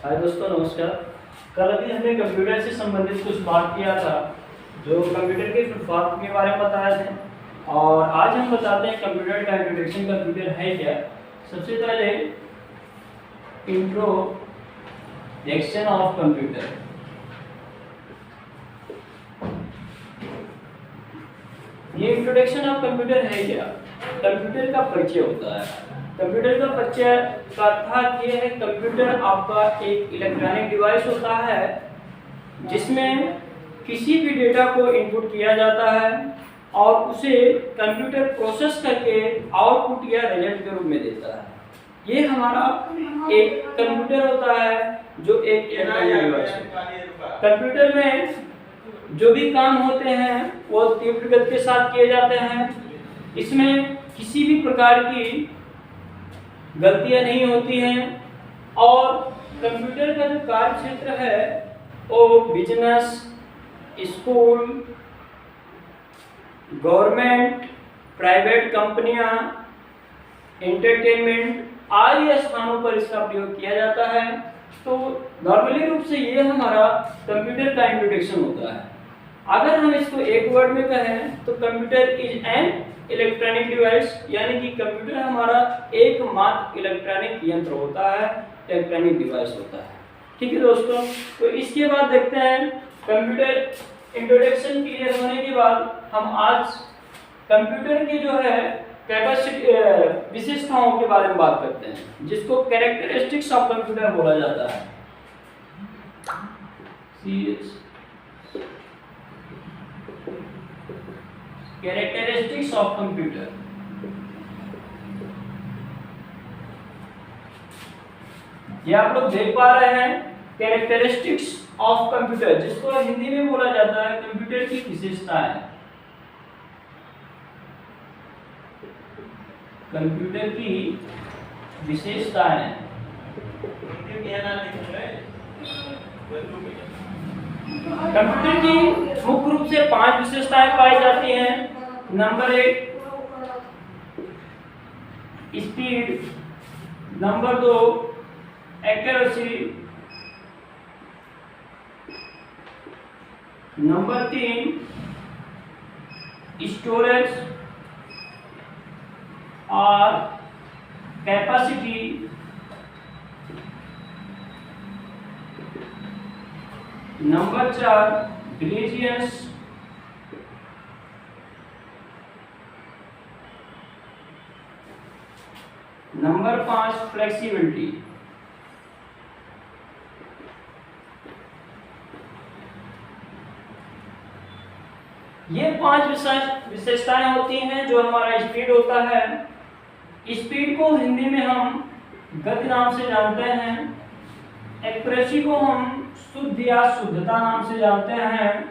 हाय दोस्तों, नमस्कार। कल अभी हमने कंप्यूटर से संबंधित कुछ बात किया था, जो कंप्यूटर के फुटफॉर्म के बारे में बताया थे। और आज हम बताते हैं कंप्यूटर का इंट्रोडक्शन, कंप्यूटर है क्या। सबसे पहले इंट्रोडक्शन ऑफ कंप्यूटर। ये इंट्रोडक्शन ऑफ कंप्यूटर है क्या? कंप्यूटर का परिचय होता है। कंप्यूटर का परिचय का अर्थ ये है, कंप्यूटर आपका एक इलेक्ट्रॉनिक डिवाइस होता है जिसमें किसी भी डेटा को इनपुट किया जाता है और उसे कंप्यूटर प्रोसेस करके आउटपुट या रिजल्ट के रूप में देता है। ये हमारा एक कंप्यूटर होता है जो एक इलेक्ट्रॉनिक डिवाइस है। कंप्यूटर में जो भी काम होते हैं वो तीव्र गति के साथ किए जाते हैं। इसमें किसी भी प्रकार की गलतियां नहीं होती हैं और कंप्यूटर का जो कार्य क्षेत्र है वो बिजनेस, स्कूल, गवर्नमेंट, प्राइवेट कंपनियां, एंटरटेनमेंट आदि स्थानों पर इसका प्रयोग किया जाता है। तो नॉर्मली रूप से ये हमारा कंप्यूटर का इंट्रोडक्शन होता है। अगर हम इसको एक वर्ड में कहें तो computer is an electronic device, यानी कि कंप्यूटर हमारा एकमात्र इलेक्ट्रॉनिक यंत्र होता है, इलेक्ट्रॉनिक डिवाइस होता है। ठीक है दोस्तों, तो इसके बाद देखते हैं कंप्यूटर इंट्रोडक्शन क्लियर होने के बाद हम आज कंप्यूटर की जो है कैपेसिटी विशेषताओं के बारे में बात करते हैं, जिसको कैरेक्टरिस्टिक्स ऑफ कंप्यूटर बोला जाता है। Characteristics of computer. ये आप लोग देख पा रहे हैं, कैरेक्टरिस्टिक्स ऑफ कंप्यूटर, जिसको हिंदी में बोला जाता है कंप्यूटर की विशेषताएं। कंप्यूटर की विशेषताएं। कंप्यूटर की मुख्य रूप से 5 विशेषताएं पाई जाती हैं। Number 1 speed, number 2 accuracy, number 3 storage और capacity, number 4 brilliance, number 5 flexibility. ये 5 विशेषताएं होती हैं जो हमारा स्पीड होता है। स्पीड को हिंदी में हम गति नाम से जानते हैं। एक्यूरेसी को हम शुद्ध या शुद्धता नाम से जानते हैं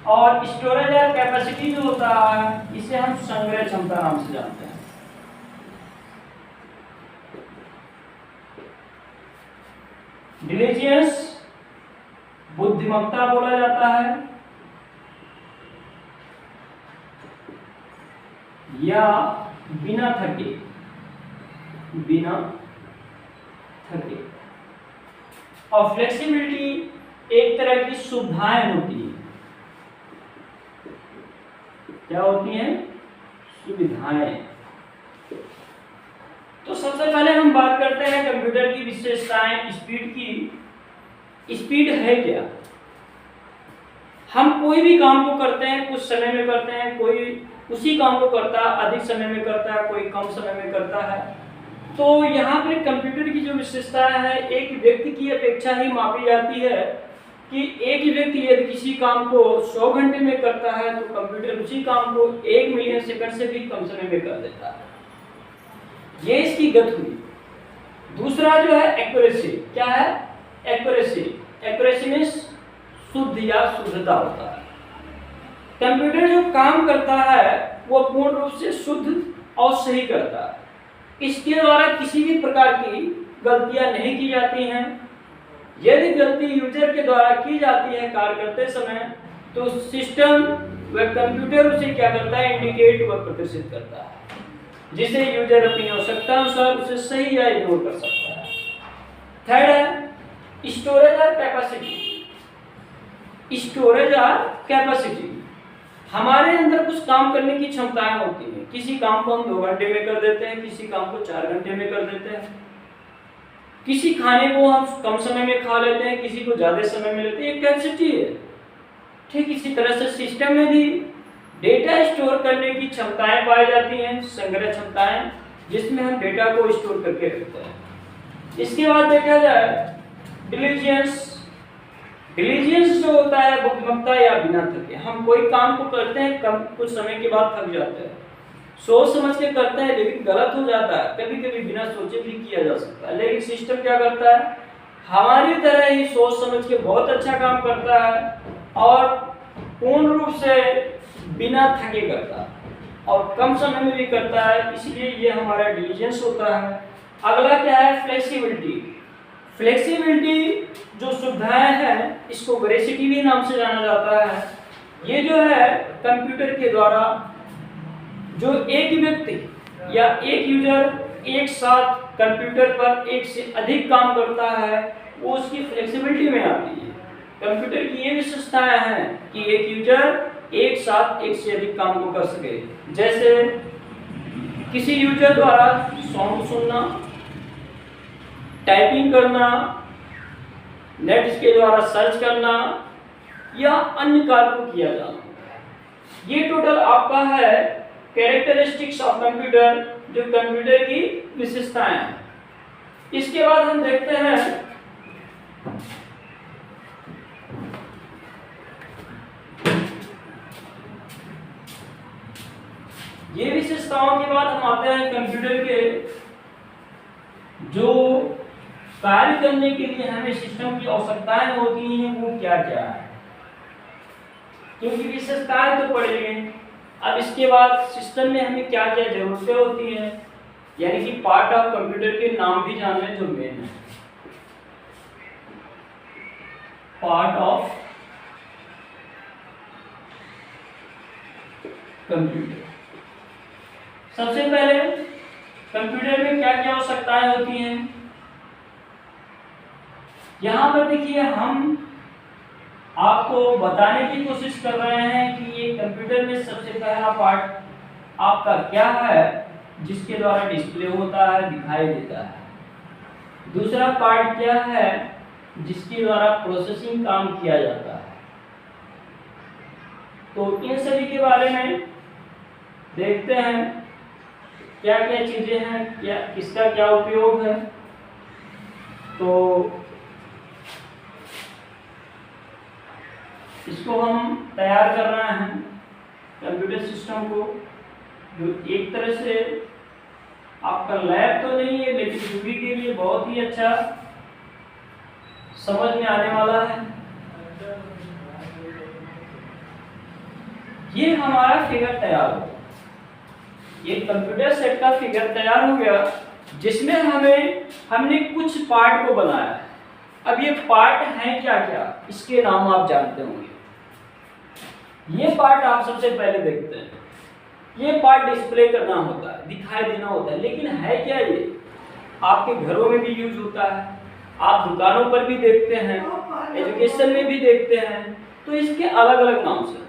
और स्टोरेज या कैपेसिटी जो होता है इसे हम संग्रह क्षमता नाम से जानते हैं। डिलीजेंस बुद्धिमत्ता बोला जाता है या बिना थके और फ्लेक्सिबिलिटी एक तरह की सुविधाएं होती है। क्या होती हैं? सुविधाएं। तो सबसे पहले हम बात करते हैं कंप्यूटर की विशेषताएं, स्पीड की। स्पीड है क्या? हम कोई भी काम को करते हैं कुछ समय में करते हैं, कोई उसी काम को करता है अधिक समय में करता है, कोई कम समय में करता है। तो यहाँ पर कंप्यूटर की जो विशेषता है, एक व्यक्ति की अपेक्षा ही मापी जाती है कि एक व्यक्ति यदि किसी काम को 100 घंटे में करता है तो कंप्यूटर उसी काम को 1 मिलियन सेकंड से भी कम समय में कर देता है। ये इसकी गति हुई। दूसरा जो है एक्यूरेसी। क्या है? एक्यूरेसी में शुद्ध या शुद्धता होता है। कंप्यूटर जो काम करता है वो पूर्ण रूप से शुद्ध और सही करता है। इसके द्वारा किसी भी प्रकार की गलतियां नहीं की जाती हैं। यदि गलती यूजर के द्वारा की जाती है कार्य करते समय, तो सिस्टम व कंप्यूटर उसे क्या करता है? इंडिकेट व प्रदर्शित करता है। जिसे यूजर अपनी आवश्यकता अनुसार उसे सही या इग्नोर कर सकता है। थर्ड है स्टोरेज और कैपेसिटी। स्टोरेज और कैपेसिटी, हमारे अंदर कुछ काम करने की क्षमताएं होती हैं। किसी काम को हम 2 घंटे में कर देते हैं, किसी काम को 4 घंटे में कर देते हैं, किसी खाने को हम कम समय में खा लेते हैं, किसी को ज्यादा समय में लेते हैं। एक कैपेसिटी है। ठीक इसी तरह से सिस्टम में भी डेटा स्टोर करने की क्षमताएं पाई जाती हैं, संग्रह क्षमताएं, जिसमें हम डेटा को स्टोर करके रखते हैं। इसके बाद देखा जाए डिलीजेंस। डिलीजेंस जो होता है बुद्धिमत्ता या बिना थके। हम कोई काम को करते हैं, कम कुछ समय के बाद थक जाते हैं, सोच समझ के करते हैं लेकिन गलत हो जाता है, कभी कभी बिना सोचे भी किया जा सकता है। लेकिन सिस्टम क्या करता है, हमारी तरह ही सोच समझ के बहुत अच्छा काम करता है और पूर्ण रूप से बिना थके करता है और कम समय में भी करता है, इसलिए ये हमारा डिलीजेंस होता है। अगला क्या है, फ्लेक्सिबिलिटी। फ्लेक्सिबिलिटी जो सुविधाएं हैं, इसको वेरासिटी भी नाम से जाना जाता है। ये जो है कंप्यूटर के द्वारा जो एक व्यक्ति या एक यूजर एक साथ कंप्यूटर पर एक से अधिक काम करता है, वो उसकी फ्लेक्सिबिलिटी में आती है। कंप्यूटर की ये विशेषताएं हैं कि एक यूजर एक साथ एक से अधिक काम को कर सके। जैसे किसी यूजर द्वारा सॉन्ग सुनना, टाइपिंग करना, नेट के द्वारा सर्च करना या अन्य कार्य को किया जाना। ये टोटल आपका है कैरेक्टरिस्टिक्स ऑफ कंप्यूटर, जो कंप्यूटर की विशेषताएं हैं। इसके बाद हम देखते हैं ये विशेषताओं के बाद हम आते हैं कंप्यूटर के जो कार्य करने के लिए हमें सिस्टम की आवश्यकताएं होती हैं, वो क्या क्या है। क्योंकि विशेषताएं तो पढ़ेंगे, अब इसके बाद सिस्टम में हमें क्या क्या जरूरतें होती हैं, यानी कि पार्ट ऑफ कंप्यूटर के नाम भी जानने जो मेन है। पार्ट ऑफ कंप्यूटर, सबसे पहले कंप्यूटर में क्या क्या आवश्यकताएं होती हैं। यहां पर देखिए हम आपको बताने की कोशिश कर रहे हैं कि ये कंप्यूटर में सबसे पहला पार्ट आपका क्या है, जिसके द्वारा डिस्प्ले होता है, दिखाई देता है। दूसरा पार्ट क्या है, जिसके द्वारा प्रोसेसिंग काम किया जाता है। तो इन सभी के बारे में देखते हैं क्या क्या चीजें हैं, क्या किसका क्या उपयोग है। तो इसको हम तैयार कर रहे हैं कंप्यूटर सिस्टम को, जो एक तरह से आपका लैब तो नहीं है, लेकिन ड्यूटी के लिए बहुत ही अच्छा समझ में आने वाला है। ये हमारा फिगर तैयार हो गया, ये कंप्यूटर सेट का फिगर तैयार हो गया, जिसमें हमने कुछ पार्ट को बनाया है। अब ये पार्ट हैं क्या क्या, इसके नाम आप जानते होंगे। ये पार्ट आप सबसे पहले देखते हैं, ये पार्ट डिस्प्ले करना होता है, दिखाई देना होता है, लेकिन है क्या ये, आपके घरों में भी यूज होता है, आप दुकानों पर भी देखते हैं, एजुकेशन में भी देखते हैं। तो इसके अलग अलग नाम से,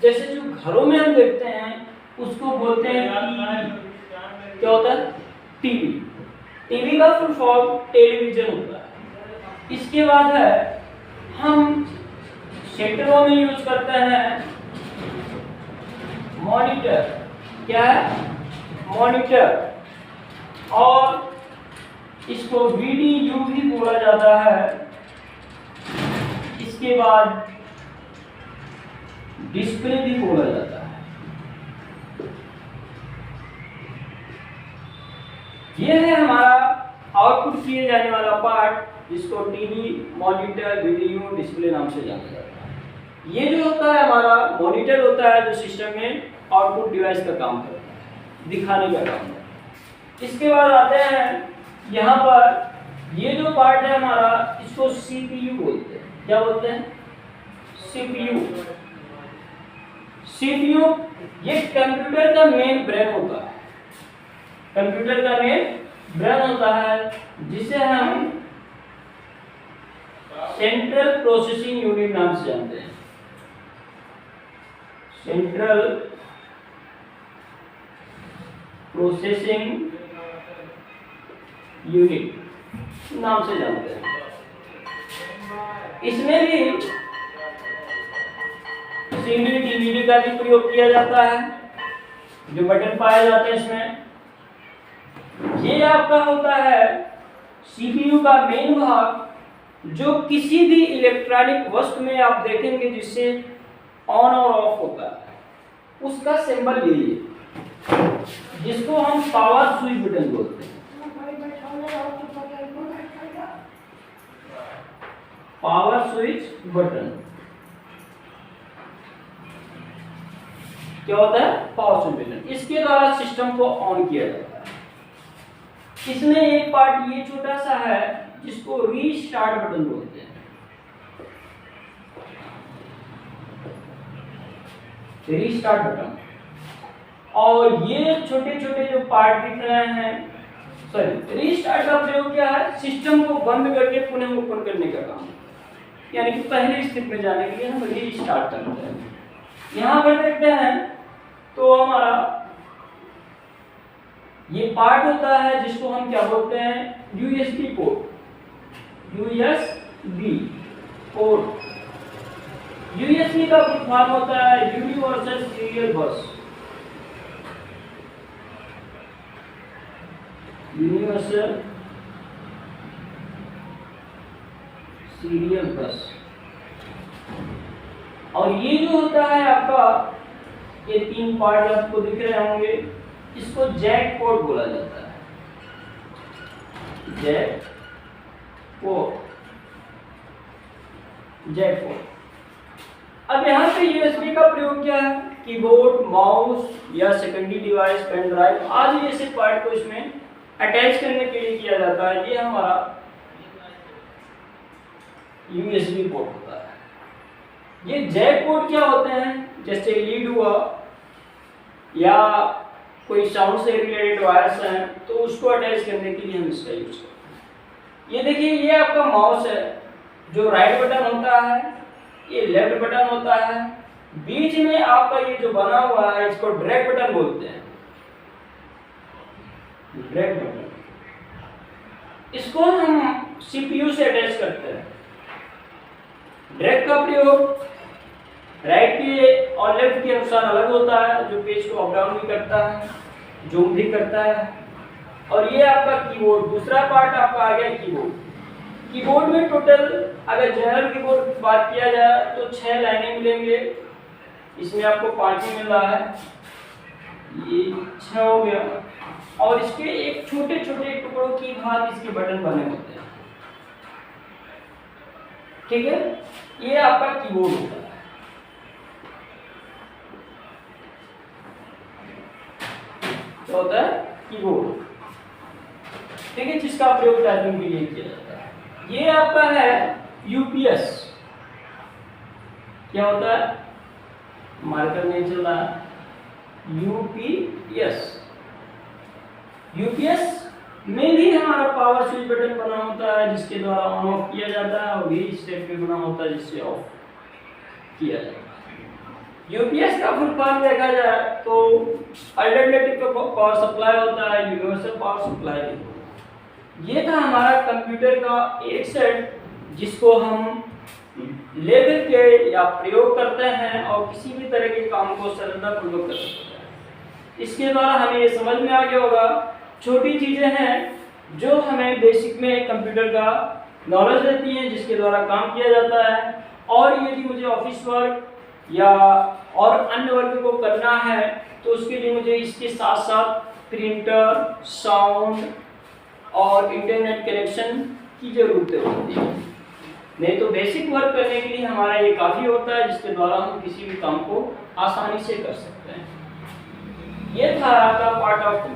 जैसे जो घरों में हम देखते हैं उसको बोलते हैं टीवी। क्या होता है, टीवी। टीवी का फुल फॉर्म टेलीविजन होता है। इसके बाद है हम सेक्टरों में यूज करते हैं मॉनिटर। क्या है, मॉनिटर, और इसको वीडीयू भी बोला जाता है। इसके बाद डिस्प्ले भी बोला जाता है। यह है हमारा आउटपुट किए जाने वाला पार्ट, जिसको टीवी, मॉनिटर, वीडियो, डिस्प्ले नाम से जाना जाता है। ये जो होता है हमारा मॉनिटर होता है, जो सिस्टम में आउटपुट डिवाइस का काम करता है, दिखाने का काम है। इसके बाद आते हैं यहाँ पर ये जो पार्ट है हमारा, इसको सीपीयू बोलते हैं। क्या बोलते हैं, सीपीयू। सीपीयू ये कंप्यूटर का मेन ब्रेन होता है। कंप्यूटर का मेन ब्रेन होता है, जिसे हम सेंट्रल प्रोसेसिंग यूनिट नाम से जानते हैं। सेंट्रल प्रोसेसिंग यूनिट नाम से जानते हैं। इसमें भी सीडी डीवीडी का भी प्रयोग किया जाता है, जो बटन पाया जाता है इसमें। ये आपका होता है सीपीयू का मेन भाग, जो किसी भी इलेक्ट्रॉनिक वस्तु में आप देखेंगे जिससे ऑन और ऑफ होता है, उसका सिंबल यही है, जिसको हम पावर स्विच बटन बोलते हैं। पावर स्विच बटन क्या होता है? Power switch button. इसके द्वारा सिस्टम को ऑन किया जाता है। इसमें एक पार्ट ये छोटा सा है जिसको रीस्टार्ट बटन बोलते हैं। Restart button. और ये छोटे छोटे जो पार्ट दिख रहे हैं, सॉरी, रीस्टार्ट का प्रयोग क्या है? सिस्टम को बंद करके पुनः ओपन करने का काम, यानी कि पहले स्थिति में जाने के लिए हम रीस्टार्ट करते हैं। यहाँ पर देखते हैं तो हमारा ये पार्ट होता है जिसको हम क्या बोलते हैं? USB port. USB port. USB का फुल फॉर्म होता है यूनिवर्सल सीरियल बस। यूनिवर्सल सीरियल बस। और ये जो होता है आपका, ये तीन पार्ट आपको दिख रहे होंगे, इसको जैक पोर्ट बोला जाता है। Jack port. Jack port. अब यहाँ पे यूएसबी का प्रयोग क्या है? कीबोर्ड, माउस या सेकेंडरी डिवाइस, पेन ड्राइव आदि जैसे पार्ट को इसमें अटैच करने के लिए किया जाता है। ये हमारा यूएसबी पोर्ट होता है। ये जैक पोर्ट क्या होते हैं? जैसे लीड हुआ या कोई साउंड से रिलेटेड वायर्स हैं, तो उसको अटैच करने के लिए हम इसका यूज करते हैं। ये देखिए, ये आपका माउस है, जो राइट बटन होता है, ये लेफ्ट बटन होता है। बीच में आपका ये जो बना हुआ है, इसको ड्रैग बटन बोलते हैं। Drag button. इसको हम सीपीयू से अटैच करते हैं। ड्रैग का प्रयोग राइट के और लेफ्ट के अनुसार अलग होता है, जो पेज को अप डाउन भी करता है, जूम भी करता है। और ये आपका कीबोर्ड, दूसरा पार्ट आपका आ गया कीबोर्ड। कीबोर्ड में टोटल अगर जनरल कीबोर्ड की बात किया जाए तो 6 लाइनें मिलेंगे। इसमें आपको 5 ही मिल रहा है, ये 6 हो गया। और इसके एक छोटे छोटे टुकड़ों की भांति इसके बटन बने होते हैं। ठीक है, ये आपका कीबोर्ड होता है। क्या होता है? कीबोर्ड। ठीक है, जिसका प्रयोग टाइपिंग के लिए किया जाता है। ये आपका है यूपीएस। क्या होता है? मार्कर नहीं चल रहा है। यूपीएस। यूपीएस में भी हमारा पावर स्विच बटन बना होता है, जिसके द्वारा ऑन ऑफ किया जाता है, और भी स्टेप पे बना होता है जिससे ऑफ किया जाता है। यूपीएस का फुल फॉर्म देखा जाए तो अल्टरनेटिव पावर सप्लाई होता है, यूनिवर्सल पावर सप्लाई। ये था हमारा कंप्यूटर का एक सेट, जिसको हम लेकर के या प्रयोग करते हैं और किसी भी तरह के काम को सरलतापूर्वक कर सकते हैं। इसके द्वारा हमें ये समझ में आ गया होगा, छोटी चीज़ें हैं जो हमें बेसिक में कंप्यूटर का नॉलेज देती हैं, जिसके द्वारा काम किया जाता है। और यदि मुझे ऑफिस वर्क या और अन्य वर्क को करना है तो उसके लिए मुझे इसके साथ साथ प्रिंटर, साउंड और इंटरनेट कनेक्शन की ज़रूरत होती है। नहीं तो बेसिक वर्क करने के लिए हमारा ये काफ़ी होता है, जिसके द्वारा हम किसी भी काम को आसानी से कर सकते हैं। ये था आपका पार्ट ऑफ